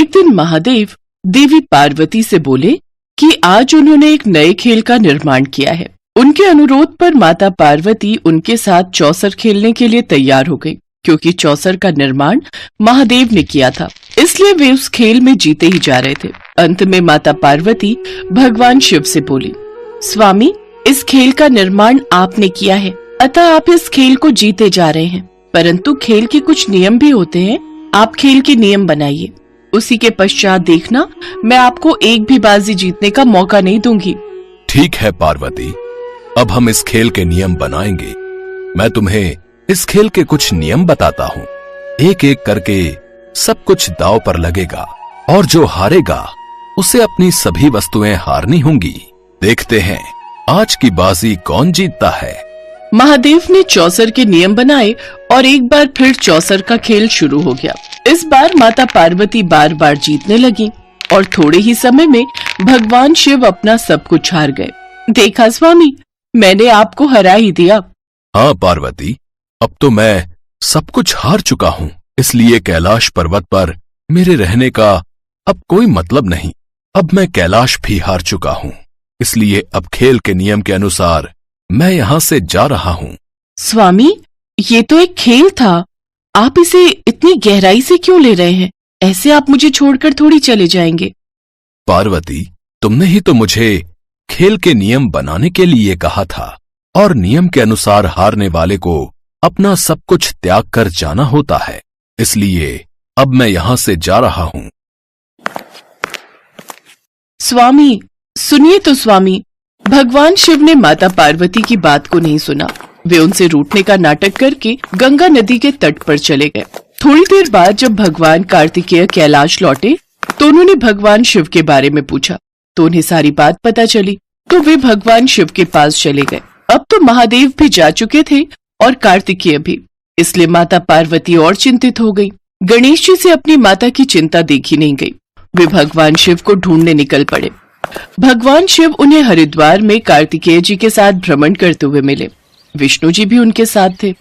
एक दिन महादेव देवी पार्वती से बोले कि आज उन्होंने एक नए खेल का निर्माण किया है। उनके अनुरोध पर माता पार्वती उनके साथ चौसर खेलने के लिए तैयार हो गई, क्योंकि चौसर का निर्माण महादेव ने किया था, इसलिए वे उस खेल में जीते ही जा रहे थे। अंत में माता पार्वती भगवान शिव से बोली, स्वामी, इस खेल का निर्माण आपने किया है, अतः आप इस खेल को जीते जा रहे हैं, परंतु खेल के कुछ नियम भी होते हैं। आप खेल के नियम बनाइए, उसी के पश्चात देखना मैं आपको एक भी बाजी जीतने का मौका नहीं दूंगी। ठीक है पार्वती, अब हम इस खेल के नियम बनाएंगे। मैं तुम्हें इस खेल के कुछ नियम बताता हूँ। एक एक करके सब कुछ दांव पर लगेगा और जो हारेगा उसे अपनी सभी वस्तुएं हारनी होंगी। देखते हैं आज की बाजी कौन जीतता है। महादेव ने चौसर के नियम बनाए और एक बार फिर चौसर का खेल शुरू हो गया। इस बार माता पार्वती बार बार जीतने लगी और थोड़े ही समय में भगवान शिव अपना सब कुछ हार गए। देखा स्वामी, मैंने आपको हरा ही दिया। हाँ पार्वती, अब तो मैं सब कुछ हार चुका हूँ, इसलिए कैलाश पर्वत पर मेरे रहने का अब कोई मतलब नहीं। अब मैं कैलाश भी हार चुका हूँ, इसलिए अब खेल के नियम के अनुसार मैं यहाँ से जा रहा हूँ। स्वामी, ये तो एक खेल था, आप इसे इतनी गहराई से क्यों ले रहे हैं? ऐसे आप मुझे छोड़कर थोड़ी चले जाएंगे। पार्वती, तुमने ही तो मुझे खेल के नियम बनाने के लिए कहा था और नियम के अनुसार हारने वाले को अपना सब कुछ त्याग कर जाना होता है, इसलिए अब मैं यहाँ से जा रहा हूँ। स्वामी, सुनिए तो स्वामी। भगवान शिव ने माता पार्वती की बात को नहीं सुना। वे उनसे रूठने का नाटक करके गंगा नदी के तट पर चले गए। थोड़ी देर बाद जब भगवान कार्तिकेय कैलाश लौटे तो उन्होंने भगवान शिव के बारे में पूछा, तो उन्हें सारी बात पता चली, तो वे भगवान शिव के पास चले गए। अब तो महादेव भी जा चुके थे और कार्तिकेय भी, इसलिए माता पार्वती और चिंतित हो गई। गणेश जी से अपनी माता की चिंता देखी नहीं गई। वे भगवान शिव को ढूंढने निकल पड़े। भगवान शिव उन्हें हरिद्वार में कार्तिकेय जी के साथ भ्रमण करते हुए मिले। विष्णु जी भी उनके साथ थे।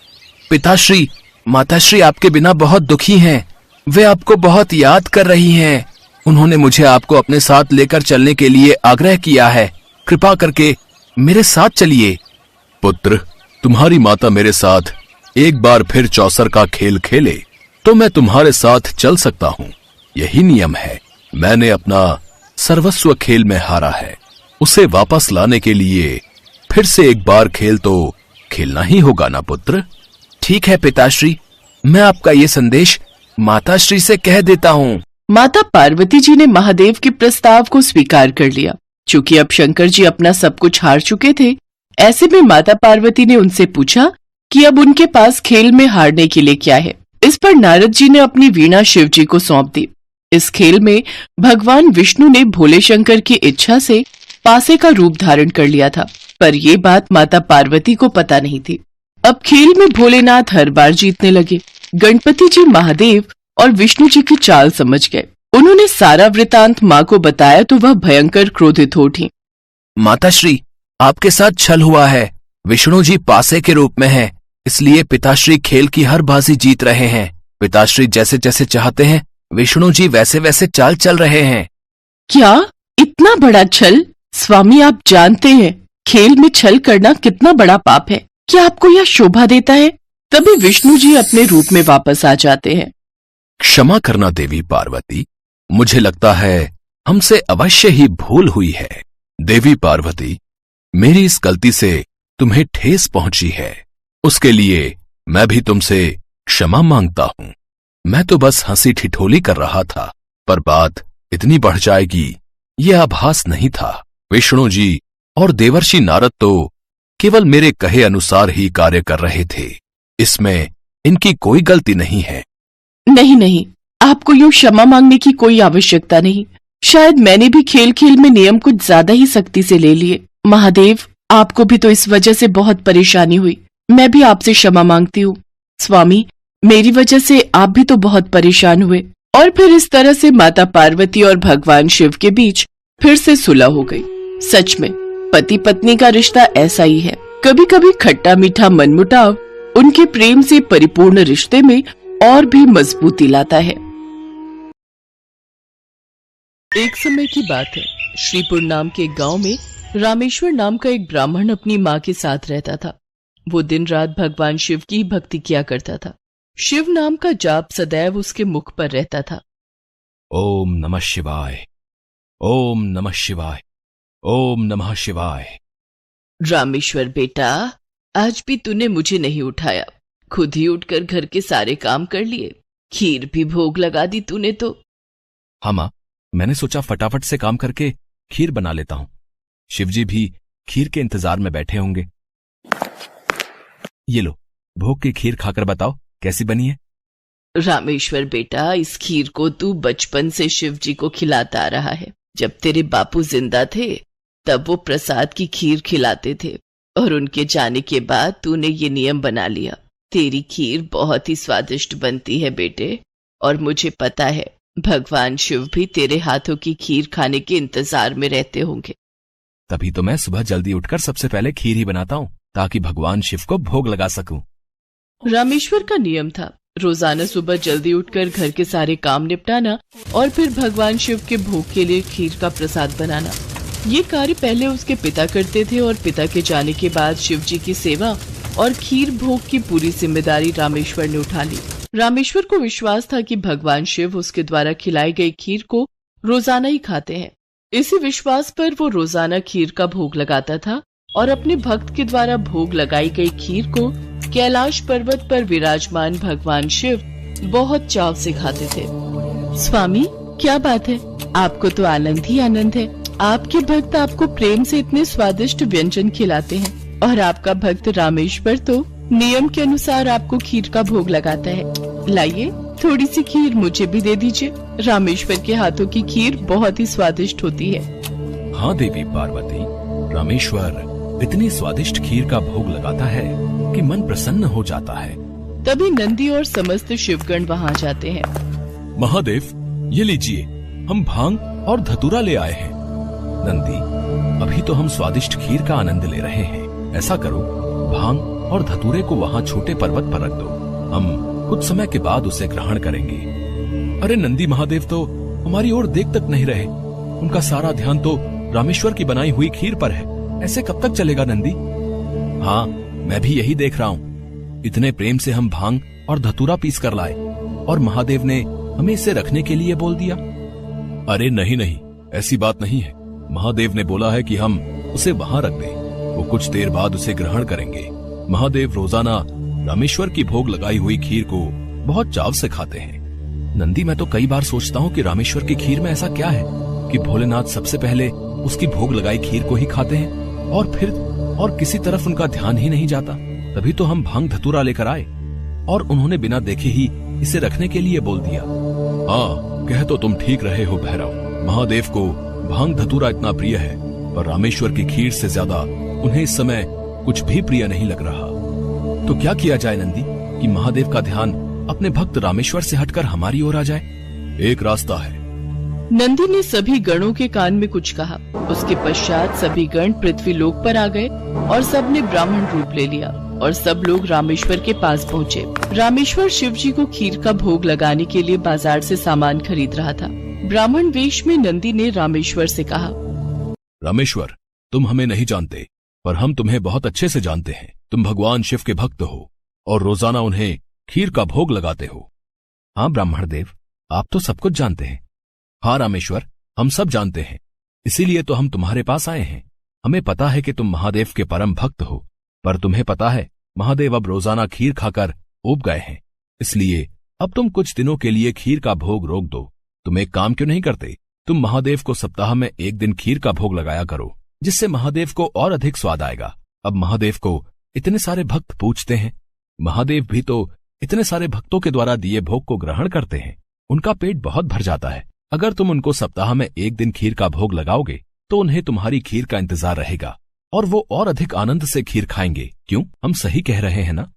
पिताश्री, माताश्री आपके बिना बहुत दुखी हैं। वे आपको बहुत याद कर रही हैं। उन्होंने मुझे आपको अपने साथ लेकर चलने के लिए आग्रह किया है। कृपा करके मेरे साथ चलिए। पुत्र, तुम्हारी माता मेरे साथ एक बार फिर चौसर का खेल खेले तो मैं तुम्हारे साथ चल सकता हूँ। यही नियम है। मैंने अपना सर्वस्व खेल में हारा है, उसे वापस लाने के लिए फिर से एक बार खेल तो खेलना ही होगा ना पुत्र। ठीक है पिताश्री, मैं आपका ये संदेश माताश्री से कह देता हूँ। माता पार्वती जी ने महादेव के प्रस्ताव को स्वीकार कर लिया। चूंकि अब शंकर जी अपना सब कुछ हार चुके थे, ऐसे में माता पार्वती ने उनसे पूछा कि अब उनके पास खेल में हारने के लिए क्या है। इस पर नारद जी ने अपनी वीणा शिव जी को सौंप दी। इस खेल में भगवान विष्णु ने भोले शंकर की इच्छा से पासे का रूप धारण कर लिया था, पर ये बात माता पार्वती को पता नहीं थी। अब खेल में भोलेनाथ हर बार जीतने लगे। गणपति जी महादेव और विष्णु जी की चाल समझ गए। उन्होंने सारा वृतांत माँ को बताया तो वह भयंकर क्रोधित हो उठी। माताश्री, आपके साथ छल हुआ है। विष्णु जी पासे के रूप में हैं, इसलिए पिताश्री खेल की हर बाजी जीत रहे हैं। पिताश्री जैसे जैसे चाहते हैं विष्णु जी वैसे वैसे चाल चल रहे हैं। क्या इतना बड़ा छल? स्वामी, आप जानते हैं खेल में छल करना कितना बड़ा पाप है। क्या आपको यह शोभा देता है? तभी विष्णु जी अपने रूप में वापस आ जाते हैं। क्षमा करना देवी पार्वती, मुझे लगता है हमसे अवश्य ही भूल हुई है। देवी पार्वती, मेरी इस गलती से तुम्हें ठेस पहुंची है, उसके लिए मैं भी तुमसे क्षमा मांगता हूँ। मैं तो बस हंसी ठिठोली कर रहा था, पर बात इतनी बढ़ जाएगी ये आभास नहीं था। विष्णु जी और देवर्षि नारद तो केवल मेरे कहे अनुसार ही कार्य कर रहे थे, इसमें इनकी कोई गलती नहीं है। नहीं, आपको यूं क्षमा मांगने की कोई आवश्यकता नहीं। शायद मैंने भी खेल खेल में नियम कुछ ज्यादा ही सख्ती से ले लिए। महादेव, आपको भी तो इस वजह से बहुत परेशानी हुई। मैं भी आपसे क्षमा मांगती हूँ। स्वामी, मेरी वजह से आप भी तो बहुत परेशान हुए। और फिर इस तरह से माता पार्वती और भगवान शिव के बीच फिर से सुलह हो गई। सच में पति पत्नी का रिश्ता ऐसा ही है। कभी कभी खट्टा मीठा मनमुटाव उनके प्रेम से परिपूर्ण रिश्ते में और भी मजबूती लाता है। एक समय की बात है। श्रीपुर नाम के एक गांव में रामेश्वर नाम का एक ब्राह्मण अपनी मां के साथ रहता था। वो दिन रात भगवान शिव की भक्ति किया करता था। शिव नाम का जाप सदैव उसके मुख पर रहता था। ओम नमः शिवाय, ओम नमः शिवाय, ओम नमः शिवाय। रामेश्वर बेटा, आज भी तूने मुझे नहीं उठाया, खुद ही उठकर घर के सारे काम कर लिए, खीर भी भोग लगा दी तूने तो। हाँ मां, मैंने सोचा फटाफट से काम करके खीर बना लेता हूं। शिवजी भी खीर के इंतजार में बैठे होंगे। ये लो, भोग की खीर खाकर बताओ कैसी बनी है। रामेश्वर बेटा, इस खीर को तू बचपन से शिवजी को खिलाता आ रहा है। जब तेरे बापू जिंदा थे तब वो प्रसाद की खीर खिलाते थे, और उनके जाने के बाद तूने ये नियम बना लिया। तेरी खीर बहुत ही स्वादिष्ट बनती है बेटे, और मुझे पता है भगवान शिव भी तेरे हाथों की खीर खाने के इंतजार में रहते होंगे। तभी तो मैं सुबह जल्दी उठकर सबसे पहले खीर ही बनाता हूं, ताकि भगवान शिव को भोग लगा सकूं। रामेश्वर का नियम था रोजाना सुबह जल्दी उठकर घर के सारे काम निपटाना और फिर भगवान शिव के भोग के लिए खीर का प्रसाद बनाना। ये कार्य पहले उसके पिता करते थे, और पिता के जाने के बाद शिव जी की सेवा और खीर भोग की पूरी जिम्मेदारी रामेश्वर ने उठा ली। रामेश्वर को विश्वास था कि भगवान शिव उसके द्वारा खिलाई गई खीर को रोजाना ही खाते हैं। इसी विश्वास पर वो रोजाना खीर का भोग लगाता था और अपने भक्त के द्वारा भोग लगाई गई खीर को कैलाश पर्वत पर विराजमान भगवान शिव बहुत चाव से खाते थे। स्वामी, क्या बात है, आपको तो आनंद ही आनंद है। आपके भक्त आपको प्रेम से इतने स्वादिष्ट व्यंजन खिलाते हैं, और आपका भक्त रामेश्वर तो नियम के अनुसार आपको खीर का भोग लगाता है। लाइए, थोड़ी सी खीर मुझे भी दे दीजिए। रामेश्वर के हाथों की खीर बहुत ही स्वादिष्ट होती है। हाँ देवी पार्वती, रामेश्वर इतनी स्वादिष्ट खीर का भोग लगाता है कि मन प्रसन्न हो जाता है। तभी नंदी और समस्त शिवगण वहाँ जाते हैं। महादेव, ये लीजिए, हम भांग और धतूरा ले आए हैं। नंदी, अभी तो हम स्वादिष्ट खीर का आनंद ले रहे हैं। ऐसा करो, भांग और धतूरे को वहाँ छोटे पर्वत पर रख दो, हम कुछ समय के बाद उसे ग्रहण करेंगे। अरे नंदी महादेव तो हमारी ओर देख तक नहीं रहे, उनका सारा ध्यान तो रामेश्वर की बनाई हुई खीर पर है। ऐसे कब तक चलेगा नंदी? हाँ, मैं भी यही देख रहा हूँ। इतने प्रेम से हम भांग और धतूरा पीस कर लाए, और महादेव ने हमें इसे रखने के लिए बोल दिया। अरे नहीं नहीं, ऐसी बात नहीं है। महादेव ने बोला है कि हम उसे वहां रख दें, वो कुछ देर बाद उसे ग्रहण करेंगे। महादेव रोजाना रामेश्वर की भोग लगाई हुई खीर को बहुत चाव से खाते हैं। नंदी, मैं तो कई बार सोचता हूँ कि रामेश्वर की खीर में ऐसा क्या है कि भोलेनाथ सबसे पहले उसकी भोग लगाई खीर को ही खाते हैं, और फिर और किसी तरफ उनका ध्यान ही नहीं जाता। तभी तो हम भांग धतूरा लेकर आए, और उन्होंने बिना देखे ही इसे रखने के लिए बोल दिया। हाँ, कह तो तुम ठीक रहे हो भैरव। महादेव को भांग धतूरा इतना प्रिय है, पर रामेश्वर की खीर से ज्यादा उन्हें इस समय कुछ भी प्रिय नहीं लग रहा। तो क्या किया जाए नंदी, कि महादेव का ध्यान अपने भक्त रामेश्वर से हटकर हमारी ओर आ जाए? एक रास्ता है। नंदी ने सभी गणों के कान में कुछ कहा। उसके पश्चात सभी गण पृथ्वी लोक पर आ गए, और सब ने ब्राह्मण रूप ले लिया, और सब लोग रामेश्वर के पास पहुँचे। रामेश्वर शिव जी को खीर का भोग लगाने के लिए बाजार से सामान खरीद रहा था। ब्राह्मण वेश में नंदी ने रामेश्वर से कहा, रामेश्वर, तुम हमें नहीं जानते, पर हम तुम्हें बहुत अच्छे से जानते हैं। तुम भगवान शिव के भक्त हो, और रोजाना उन्हें खीर का भोग लगाते हो। हाँ ब्राह्मण देव, आप तो सब कुछ जानते हैं। हाँ रामेश्वर, हम सब जानते हैं, इसीलिए तो हम तुम्हारे पास आए हैं। हमें पता है कि तुम महादेव के परम भक्त हो, पर तुम्हें पता है महादेव अब रोजाना खीर खाकर ऊब गए हैं, इसलिए अब तुम कुछ दिनों के लिए खीर का भोग रोक दो। तुम एक काम क्यों नहीं करते, तुम महादेव को सप्ताह में एक दिन खीर का भोग लगाया करो, जिससे महादेव को और अधिक स्वाद आएगा। अब महादेव को इतने सारे भक्त पूजते हैं, महादेव भी तो इतने सारे भक्तों के द्वारा दिए भोग को ग्रहण करते हैं, उनका पेट बहुत भर जाता है। अगर तुम उनको सप्ताह में एक दिन खीर का भोग लगाओगे तो उन्हें तुम्हारी खीर का इंतजार रहेगा, और वो और अधिक आनंद से खीर खाएंगे। क्यों, हम सही कह रहे हैं ना?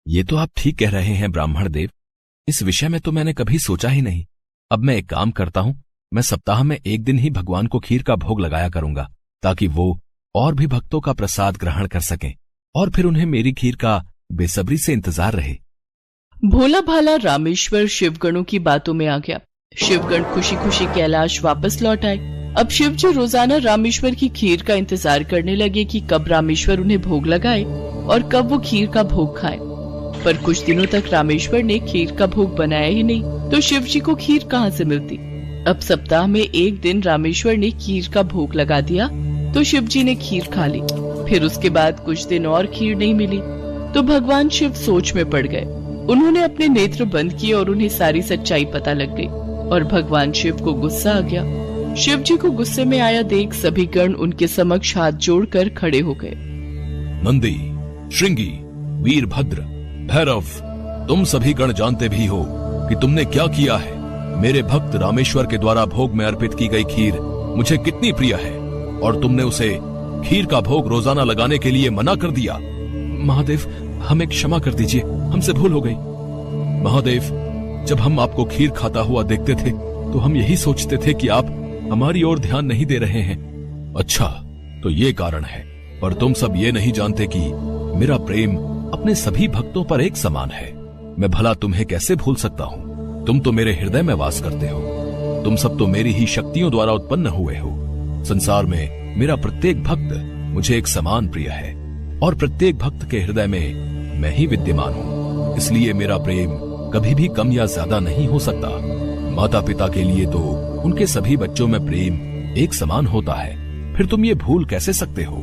ये तो आप ठीक कह रहे हैं ब्राह्मण देव, इस विषय में तो मैंने कभी सोचा ही नहीं। अब मैं एक काम करता हूँ, मैं सप्ताह में एक दिन ही भगवान को खीर का भोग लगाया करूंगा, ताकि वो और भी भक्तों का प्रसाद ग्रहण कर सकें, और फिर उन्हें मेरी खीर का बेसब्री से इंतजार रहे। भोला भाला रामेश्वर शिवगणों की बातों में आ गया। शिवगण खुशी खुशी कैलाश वापस लौट आए। अब शिव जी रोजाना रामेश्वर की खीर का इंतजार करने लगे कि कब रामेश्वर उन्हें भोग लगाए और कब वो खीर का भोग खाए। पर कुछ दिनों तक रामेश्वर ने खीर का भोग बनाया ही नहीं, तो शिव जी को खीर कहाँ से मिलती। अब सप्ताह में एक दिन रामेश्वर ने खीर का भोग लगा दिया तो शिव जी ने खीर खा ली। फिर उसके बाद कुछ दिन और खीर नहीं मिली तो भगवान शिव सोच में पड़ गए। उन्होंने अपने नेत्र बंद किए और उन्हें सारी सच्चाई पता लग गई और भगवान शिव को गुस्सा आ गया। शिव जी को गुस्से में आया देख सभी गण उनके समक्ष हाथ जोड़कर खड़े हो गए। नंदी, श्रृंगी, वीरभद्र, भैरव, तुम सभी गण जानते भी हो कि तुमने क्या किया है। मेरे भक्त रामेश्वर के द्वारा भोग में अर्पित की गई खीर मुझे कितनी प्रिय है और तुमने उसे खीर का भोग रोजाना लगाने के लिए मना कर दिया। महादेव, हमें क्षमा कर दीजिए, हमसे भूल हो गई। महादेव, जब हम आपको खीर खाता हुआ देखते थे तो हम यही सोचते थे कि आप हमारी ओर ध्यान नहीं दे रहे हैं। अच्छा, तो ये कारण है, पर तुम सब ये नहीं जानते कि मेरा प्रेम अपने सभी भक्तों पर एक समान है। मैं भला तुम्हें कैसे भूल सकता हूँ? तुम तो मेरे हृदय में वास करते हो। तुम सब तो मेरी ही शक्तियों द्वारा उत्पन्न हुए हो। संसार में मेरा प्रत्येक भक्त मुझे एक समान प्रिय है और प्रत्येक भक्त के हृदय में मैं ही विद्यमान हूँ। इसलिए मेरा प्रेम कभी भी कम या ज्यादा नहीं हो सकता। माता पिता के लिए तो उनके सभी बच्चों में प्रेम एक समान होता है, फिर तुम ये भूल कैसे सकते हो?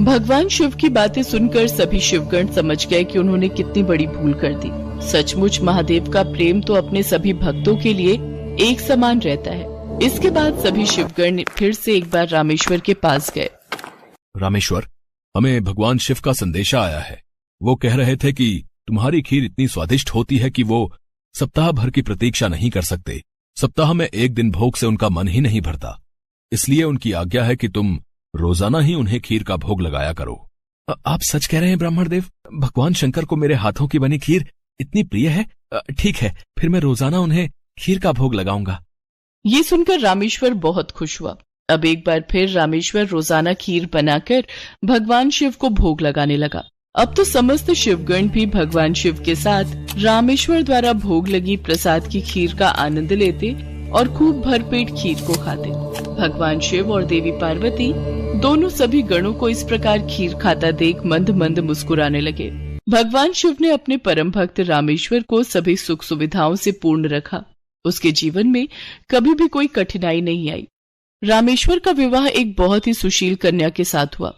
भगवान शिव की बातें सुनकर सभी शिवगण समझ गए कि उन्होंने कितनी बड़ी भूल कर दी। सचमुच महादेव का प्रेम तो अपने सभी भक्तों के लिए एक समान रहता है। इसके बाद सभी शिवगण फिर से एक बार रामेश्वर के पास गए। रामेश्वर, हमें भगवान शिव का संदेशा आया है। वो कह रहे थे कि तुम्हारी खीर इतनी स्वादिष्ट होती है कि वो सप्ताह भर की प्रतीक्षा नहीं कर सकते। सप्ताह में एक दिन भोग से उनका मन ही नहीं भरता। इसलिए उनकी आज्ञा है कि तुम रोजाना ही उन्हें खीर का भोग लगाया करो। आप सच कह रहे हैं ब्राह्मण देव? भगवान शंकर को मेरे हाथों की बनी खीर इतनी प्रिय है? ठीक है, फिर मैं रोजाना उन्हें खीर का भोग लगाऊंगा। ये सुनकर रामेश्वर बहुत खुश हुआ। अब एक बार फिर रामेश्वर रोजाना खीर बनाकर भगवान शिव को भोग लगाने लगा। अब तो समस्त शिवगण भी भगवान शिव के साथ रामेश्वर द्वारा भोग लगी प्रसाद की खीर का आनंद लेते और खूब भरपेट खीर को खाते। भगवान शिव और देवी पार्वती दोनों सभी गणों को इस प्रकार खीर खाता देख मंद मंद मुस्कुराने लगे। भगवान शिव ने अपने परम भक्त रामेश्वर को सभी सुख सुविधाओं से पूर्ण रखा। उसके जीवन में कभी भी कोई कठिनाई नहीं आई। रामेश्वर का विवाह एक बहुत ही सुशील कन्या के साथ हुआ।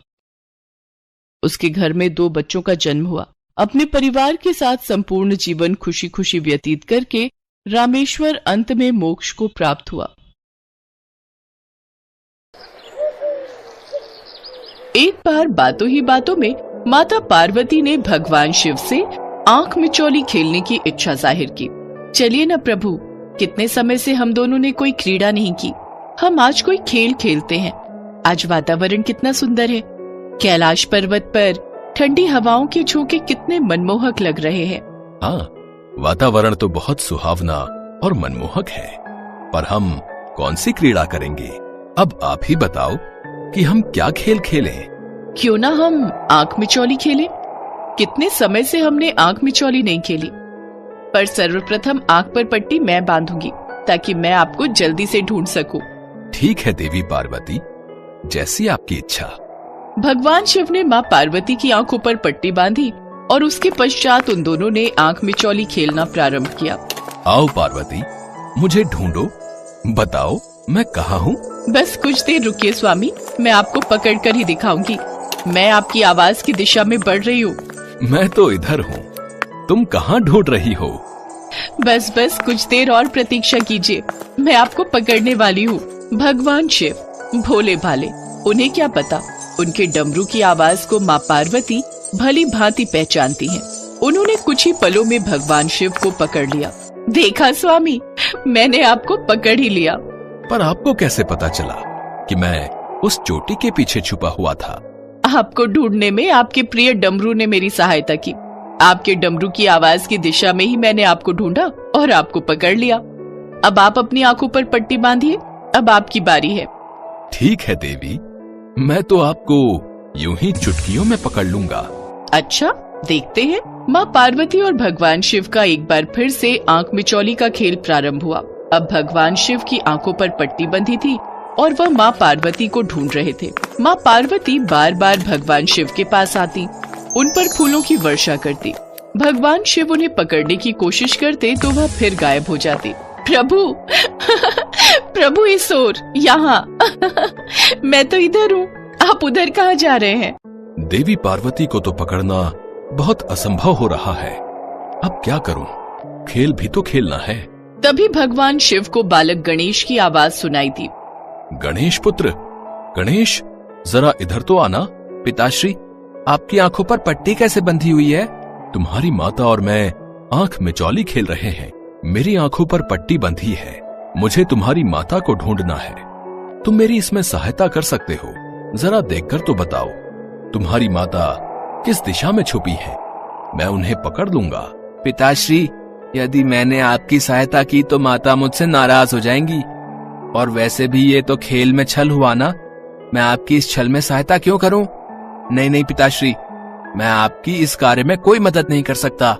उसके घर में 2 बच्चों का जन्म हुआ। अपने परिवार के साथ संपूर्ण जीवन खुशी खुशी व्यतीत करके रामेश्वर अंत में मोक्ष को प्राप्त हुआ। एक बार बातों ही बातों में माता पार्वती ने भगवान शिव से आंख मिचौली खेलने की इच्छा जाहिर की। चलिए ना प्रभु, कितने समय से हम दोनों ने कोई क्रीड़ा नहीं की, हम आज कोई खेल खेलते हैं। आज वातावरण कितना सुंदर है। कैलाश पर्वत पर ठंडी हवाओं के झोंके कितने मनमोहक लग रहे हैं। हाँ, वातावरण तो बहुत सुहावना और मनमोहक है, पर हम कौन सी क्रीड़ा करेंगे? अब आप ही बताओ कि हम क्या खेल खेलें? क्यों ना हम आंख मिचौली खेलें? कितने समय से हमने आंख मिचौली नहीं खेली। पर सर्वप्रथम आंख पर पट्टी मैं बांधूंगी ताकि मैं आपको जल्दी से ढूंढ सकूं। ठीक है देवी पार्वती, जैसी आपकी इच्छा। भगवान शिव ने माँ पार्वती की आंखों पर पट्टी बांधी और उसके पश्चात उन दोनों ने आंख मिचौली खेलना प्रारंभ किया। आओ पार्वती, मुझे ढूंढो, बताओ मैं कहाँ हूँ? बस कुछ देर रुकिए स्वामी, मैं आपको पकड़कर ही दिखाऊंगी। मैं आपकी आवाज की दिशा में बढ़ रही हूँ। मैं तो इधर हूँ, तुम कहाँ ढूंढ रही हो? बस बस कुछ देर और प्रतीक्षा कीजिए, मैं आपको पकड़ने वाली हूँ। भगवान शिव भोले भाले, उन्हें क्या पता, उनके डमरू की आवाज को माँ पार्वती भली भांति पहचानती हैं। उन्होंने कुछ ही पलों में भगवान शिव को पकड़ लिया। देखा स्वामी, मैंने आपको पकड़ ही लिया। पर आपको कैसे पता चला कि मैं उस चोटी के पीछे छुपा हुआ था? आपको ढूंढने में आपके प्रिय डमरू ने मेरी सहायता की। आपके डमरू की आवाज की दिशा में ही मैंने आपको ढूंढा और आपको पकड़ लिया। अब आप अपनी आंखों पर पट्टी बांधिए, अब आपकी बारी है। ठीक है देवी, मैं तो आपको यूं ही चुटकियों में पकड़ लूंगा। अच्छा, देखते हैं। माँ पार्वती और भगवान शिव का एक बार फिर से आंख मिचौली का खेल प्रारंभ हुआ। अब भगवान शिव की आंखों पर पट्टी बंधी थी और वह माँ पार्वती को ढूंढ रहे थे। माँ पार्वती बार बार भगवान शिव के पास आती, उन पर फूलों की वर्षा करती। भगवान शिव उन्हें पकड़ने की कोशिश करते तो वह फिर गायब हो जाती। प्रभु प्रभु इस ओर, यहाँ मैं तो इधर हूँ, आप उधर कहाँ जा रहे हैं? देवी पार्वती को तो पकड़ना बहुत असंभव हो रहा है। अब क्या करूं? खेल भी तो खेलना है। तभी भगवान शिव को बालक गणेश की आवाज सुनाई दी। गणेश पुत्र, गणेश जरा इधर तो आना। पिताश्री, आपकी आंखों पर पट्टी कैसे बंधी हुई है? तुम्हारी माता और मैं आंख मिचौली खेल रहे हैं। मेरी आंखों पर पट्टी बंधी है। मुझे तुम्हारी माता को ढूंढना है। तुम मेरी इसमें सहायता कर सकते हो। जरा देखकर तो बताओ, तुम्हारी माता किस दिशा में छुपी है? मैं उन्हें पकड़ लूंगा। पिताश्री, यदि मैंने आपकी सहायता की तो माता मुझसे नाराज हो जाएंगी, और वैसे भी ये तो खेल में छल हुआ ना। मैं आपकी इस छल में सहायता क्यों करूं? नहीं पिताश्री, मैं आपकी इस कार्य में कोई मदद नहीं कर सकता।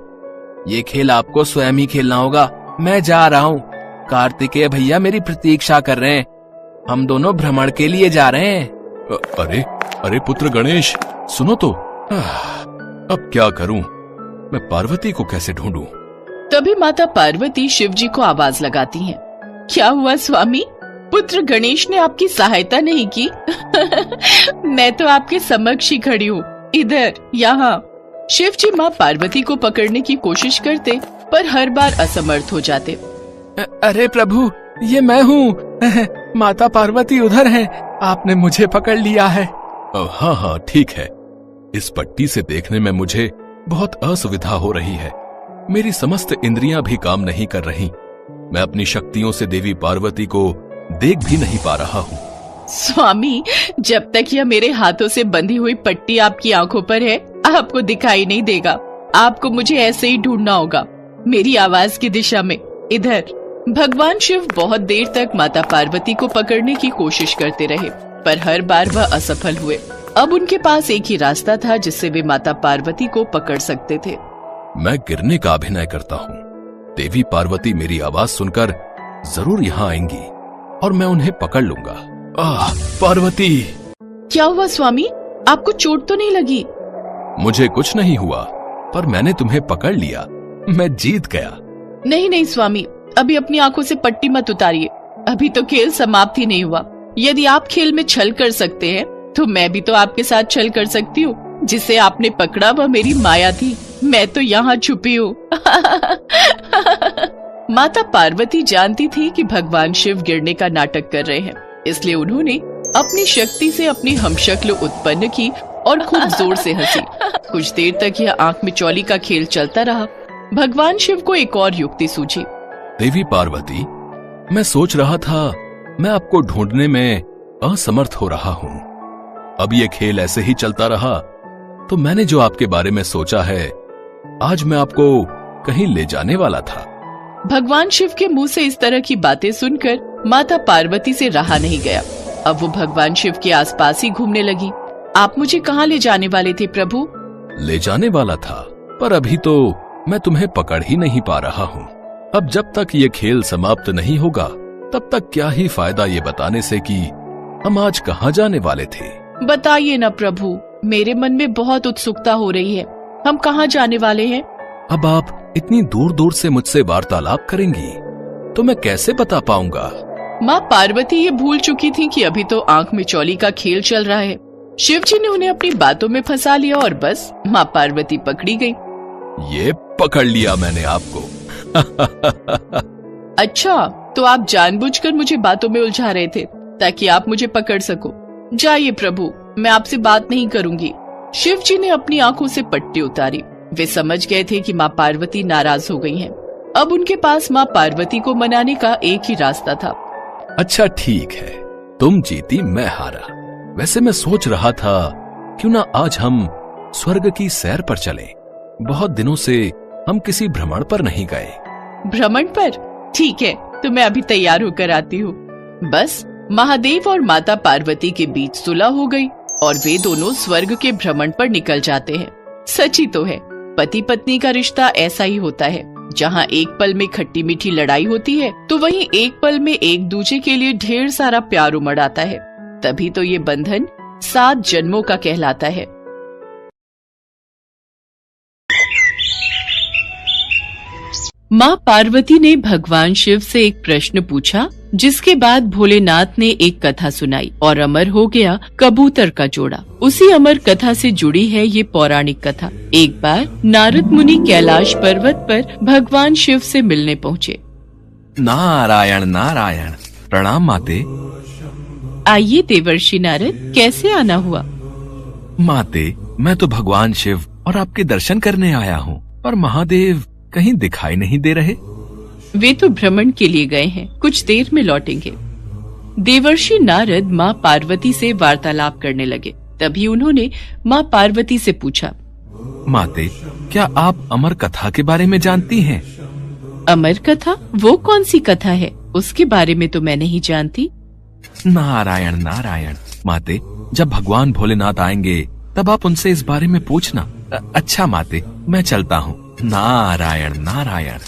ये खेल आपको स्वयं ही खेलना होगा। मैं जा रहा हूँ। कार्तिकेय भैया मेरी प्रतीक्षा कर रहे हैं। हम दोनों भ्रमण के लिए जा रहे हैं। अरे पुत्र गणेश, सुनो तो। अब क्या करूं? मैं पार्वती को कैसे ढूंढूं? तभी माता पार्वती शिव जी को आवाज लगाती हैं। क्या हुआ स्वामी? पुत्र गणेश ने आपकी सहायता नहीं की? मैं तो आपके समक्ष ही खड़ी हूँ, इधर, यहाँ। शिव जी माँ पार्वती को पकड़ने की कोशिश करते पर हर बार असमर्थ हो जाते। अरे प्रभु, ये मैं हूँ। माता पार्वती उधर है, आपने मुझे पकड़ लिया है। हाँ ठीक है। इस पट्टी से देखने में मुझे बहुत असुविधा हो रही है। मेरी समस्त इंद्रियां भी काम नहीं कर रही। मैं अपनी शक्तियों से देवी पार्वती को देख भी नहीं पा रहा हूँ। स्वामी, जब तक यह मेरे हाथों से बंधी हुई पट्टी आपकी आंखों पर है, आपको दिखाई नहीं देगा। आपको मुझे ऐसे ही ढूंढना होगा, मेरी आवाज की दिशा में, इधर। भगवान शिव बहुत देर तक माता पार्वती को पकड़ने की कोशिश करते रहे, पर हर बार वह असफल हुए। अब उनके पास एक ही रास्ता था जिससे वे माता पार्वती को पकड़ सकते थे। मैं गिरने का अभिनय करता हूँ। देवी पार्वती मेरी आवाज सुनकर जरूर यहाँ आएंगी और मैं उन्हें पकड़ लूंगा। पार्वती! क्या हुआ स्वामी? आपको चोट तो नहीं लगी? मुझे कुछ नहीं हुआ, पर मैंने तुम्हें पकड़ लिया। मैं जीत गया। नहीं स्वामी, अभी अपनी आंखों से पट्टी मत उतारिए। अभी तो खेल समाप्त ही नहीं हुआ। यदि आप खेल में छल कर सकते हैं, तो मैं भी तो आपके साथ छल कर सकती हूँ। जिसे आपने पकड़ा वह मेरी माया थी। मैं तो यहाँ छुपी हूँ। माता पार्वती जानती थी कि भगवान शिव गिरने का नाटक कर रहे हैं, इसलिए उन्होंने अपनी शक्ति से अपनी हमशक्ल उत्पन्न की और खूब जोर से हंसी। कुछ देर तक यह आंख मिचौली का खेल चलता रहा। भगवान शिव को एक और युक्ति सूझी। देवी पार्वती, मैं सोच रहा था मैं आपको ढूंढने में असमर्थ हो रहा हूँ। अब ये खेल ऐसे ही चलता रहा तो मैंने जो आपके बारे में सोचा है, आज मैं आपको कहीं ले जाने वाला था। भगवान शिव के मुंह से इस तरह की बातें सुनकर माता पार्वती से रहा नहीं गया। अब वो भगवान शिव के आसपास ही घूमने लगी। आप मुझे कहाँ ले जाने वाले थे प्रभु? ले जाने वाला था, पर अभी तो मैं तुम्हें पकड़ ही नहीं पा रहा हूँ। अब जब तक ये खेल समाप्त नहीं होगा, तब तक क्या ही फायदा ये बताने से कि हम आज कहाँ जाने वाले थे। बताइए ना प्रभु, मेरे मन में बहुत उत्सुकता हो रही है। हम कहाँ जाने वाले हैं? अब आप इतनी दूर दूर से मुझसे वार्तालाप करेंगी तो मैं कैसे बता पाऊंगा? माँ पार्वती ये भूल चुकी थी कि अभी तो आंख मिचौली का खेल चल रहा है। शिव जी ने उन्हें अपनी बातों में फंसा लिया और बस माँ पार्वती पकड़ी गई। ये पकड़ लिया मैंने आपको। अच्छा, तो आप जानबूझकर मुझे बातों में उलझा रहे थे ताकि आप मुझे पकड़ सको। जाइए प्रभु, मैं आपसे बात नहीं करूंगी। शिव जी ने अपनी आंखों से पट्टी उतारी। वे समझ गए थे कि माँ पार्वती नाराज हो गई हैं। अब उनके पास माँ पार्वती को मनाने का एक ही रास्ता था। अच्छा ठीक है, तुम जीती मैं हारा। वैसे मैं सोच रहा था क्यों ना आज हम स्वर्ग की सैर पर चलें। बहुत दिनों से हम किसी भ्रमण पर नहीं गए। भ्रमण पर? ठीक है, तो मैं अभी तैयार होकर आती हूँ। बस महादेव और माता पार्वती के बीच सुलह हो गई और वे दोनों स्वर्ग के भ्रमण पर निकल जाते हैं। सच ही तो है, पति पत्नी का रिश्ता ऐसा ही होता है। जहाँ एक पल में खट्टी मीठी लड़ाई होती है तो वहीं एक पल में एक दूसरे के लिए ढेर सारा प्यार उमड़ आता है। तभी तो ये बंधन 7 जन्मों का कहलाता है। माँ पार्वती ने भगवान शिव से एक प्रश्न पूछा, जिसके बाद भोलेनाथ ने एक कथा सुनाई और अमर हो गया कबूतर का जोड़ा। उसी अमर कथा से जुड़ी है ये पौराणिक कथा। एक बार नारद मुनि कैलाश पर्वत पर भगवान शिव से मिलने पहुँचे। नारायण नारायण, प्रणाम माते। आइए देवर्षि नारद, कैसे आना हुआ? माते, मैं तो भगवान शिव और आपके दर्शन करने आया हूँ, पर महादेव कहीं दिखाई नहीं दे रहे। वे तो भ्रमण के लिए गए हैं, कुछ देर में लौटेंगे। देवर्षि नारद माँ पार्वती से वार्तालाप करने लगे। तभी उन्होंने माँ पार्वती से पूछा, माते, क्या आप अमर कथा के बारे में जानती हैं? अमर कथा? वो कौन सी कथा है? उसके बारे में तो मैं नहीं जानती। नारायण नारायण, माते, जब भगवान भोलेनाथ आएंगे तब आप उनसे इस बारे में पूछना। अच्छा माते, मैं चलता हूँ। नारायण नारायण।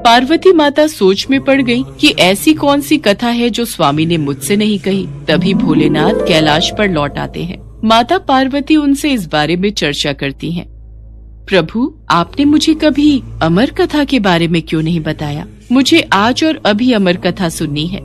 पार्वती माता सोच में पड़ गई कि ऐसी कौन सी कथा है जो स्वामी ने मुझसे नहीं कही। तभी भोलेनाथ कैलाश पर लौट आते हैं। माता पार्वती उनसे इस बारे में चर्चा करती हैं। प्रभु, आपने मुझे कभी अमर कथा के बारे में क्यों नहीं बताया? मुझे आज और अभी अमर कथा सुननी है।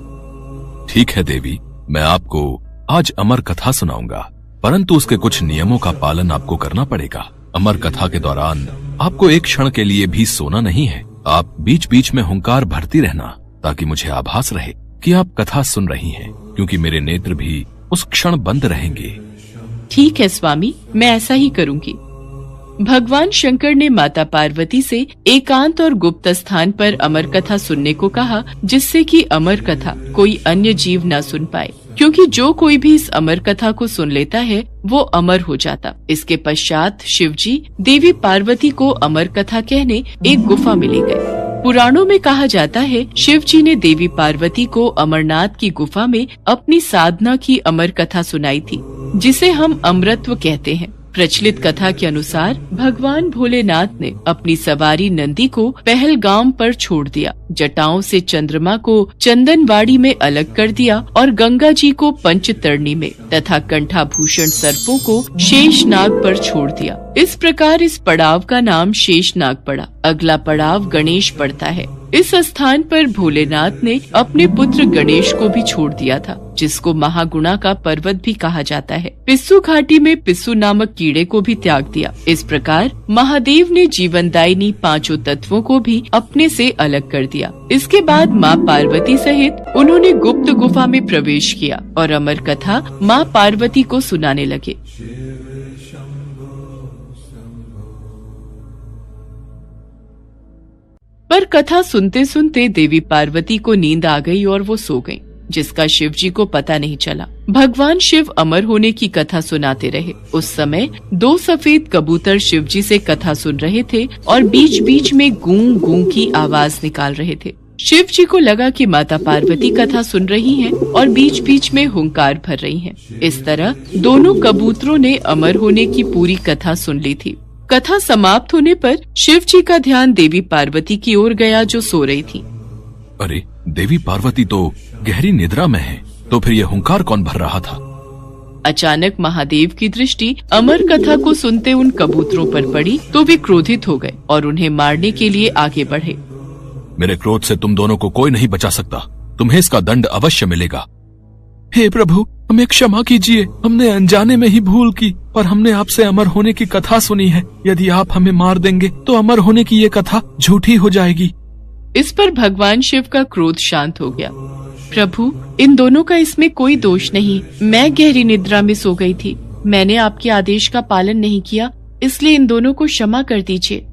ठीक है देवी, मैं आपको आज अमर कथा सुनाऊंगा, परंतु उसके कुछ नियमों का पालन आपको करना पड़ेगा। अमर कथा के दौरान आपको एक क्षण के लिए भी सोना नहीं है। आप बीच बीच में हुंकार भरती रहना, ताकि मुझे आभास रहे कि आप कथा सुन रही हैं, क्योंकि मेरे नेत्र भी उस क्षण बंद रहेंगे। ठीक है स्वामी, मैं ऐसा ही करूंगी। भगवान शंकर ने माता पार्वती से एकांत और गुप्त स्थान पर अमर कथा सुनने को कहा, जिससे कि अमर कथा कोई अन्य जीव न सुन पाए, क्योंकि जो कोई भी इस अमर कथा को सुन लेता है वो अमर हो जाता। इसके पश्चात शिवजी देवी पार्वती को अमर कथा कहने एक गुफा में ले गए। पुराणों में कहा जाता है शिवजी ने देवी पार्वती को अमरनाथ की गुफा में अपनी साधना की अमर कथा सुनाई थी, जिसे हम अमृतत्व कहते हैं। प्रचलित कथा के अनुसार भगवान भोलेनाथ ने अपनी सवारी नंदी को पहलगाम पर छोड़ दिया, जटाओं से चंद्रमा को चंदनवाड़ी में अलग कर दिया और गंगा जी को पंचतरणी में तथा कंठाभूषण सर्पों को शेषनाग पर छोड़ दिया। इस प्रकार इस पड़ाव का नाम शेषनाग पड़ा। अगला पड़ाव गणेश पड़ता है। इस स्थान पर भोलेनाथ ने अपने पुत्र गणेश को भी छोड़ दिया था, जिसको महागुणा का पर्वत भी कहा जाता है। पिस्सू घाटी में पिस्सू नामक कीड़े को भी त्याग दिया। इस प्रकार महादेव ने जीवनदायिनी 5 तत्वों को भी अपने से अलग कर दिया। इसके बाद माँ पार्वती सहित उन्होंने गुप्त गुफा में प्रवेश किया और अमर कथा माँ पार्वती को सुनाने लगे। पर कथा सुनते सुनते देवी पार्वती को नींद आ गई और वो सो गईं, जिसका शिवजी को पता नहीं चला। भगवान शिव अमर होने की कथा सुनाते रहे। उस समय 2 सफेद कबूतर शिवजी से कथा सुन रहे थे और बीच बीच में गूं गूं की आवाज निकाल रहे थे। शिवजी को लगा कि माता पार्वती कथा सुन रही हैं और बीच बीच में हुंकार भर रही हैं। इस तरह दोनों कबूतरों ने अमर होने की पूरी कथा सुन ली थी। कथा समाप्त होने पर शिव जी का ध्यान देवी पार्वती की ओर गया, जो सो रही थी। अरे, देवी पार्वती तो गहरी निद्रा में है, तो फिर ये हुंकार कौन भर रहा था? अचानक महादेव की दृष्टि अमर कथा को सुनते उन कबूतरों पर पड़ी, तो वे क्रोधित हो गए और उन्हें मारने के लिए आगे बढ़े। मेरे क्रोध से तुम दोनों को कोई नहीं बचा सकता। तुम्हें इसका दंड अवश्य मिलेगा। हे प्रभु, हमें क्षमा कीजिए। हमने अनजाने में ही भूल की, पर हमने आपसे अमर होने की कथा सुनी है। यदि आप हमें मार देंगे तो अमर होने की ये कथा झूठी हो जाएगी। इस पर भगवान शिव का क्रोध शांत हो गया। प्रभु, इन दोनों का इसमें कोई दोष नहीं। मैं गहरी निद्रा में सो गई थी। मैंने आपके आदेश का पालन नहीं किया, इसलिए इन दोनों को क्षमा कर दीजिए।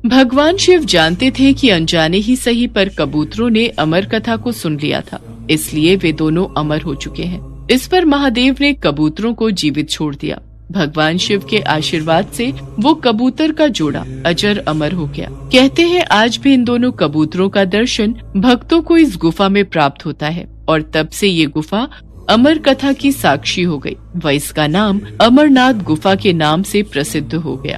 भगवान शिव जानते थे कि अनजाने ही सही पर कबूतरों ने अमर कथा को सुन लिया था, इसलिए वे दोनों अमर हो चुके हैं। इस पर महादेव ने कबूतरों को जीवित छोड़ दिया। भगवान शिव के आशीर्वाद से वो कबूतर का जोड़ा अजर अमर हो गया। कहते हैं आज भी इन दोनों कबूतरों का दर्शन भक्तों को इस गुफा में प्राप्त होता है और तब से ये गुफा अमर कथा की साक्षी हो गई व इसका नाम अमरनाथ गुफा के नाम से प्रसिद्ध हो गया।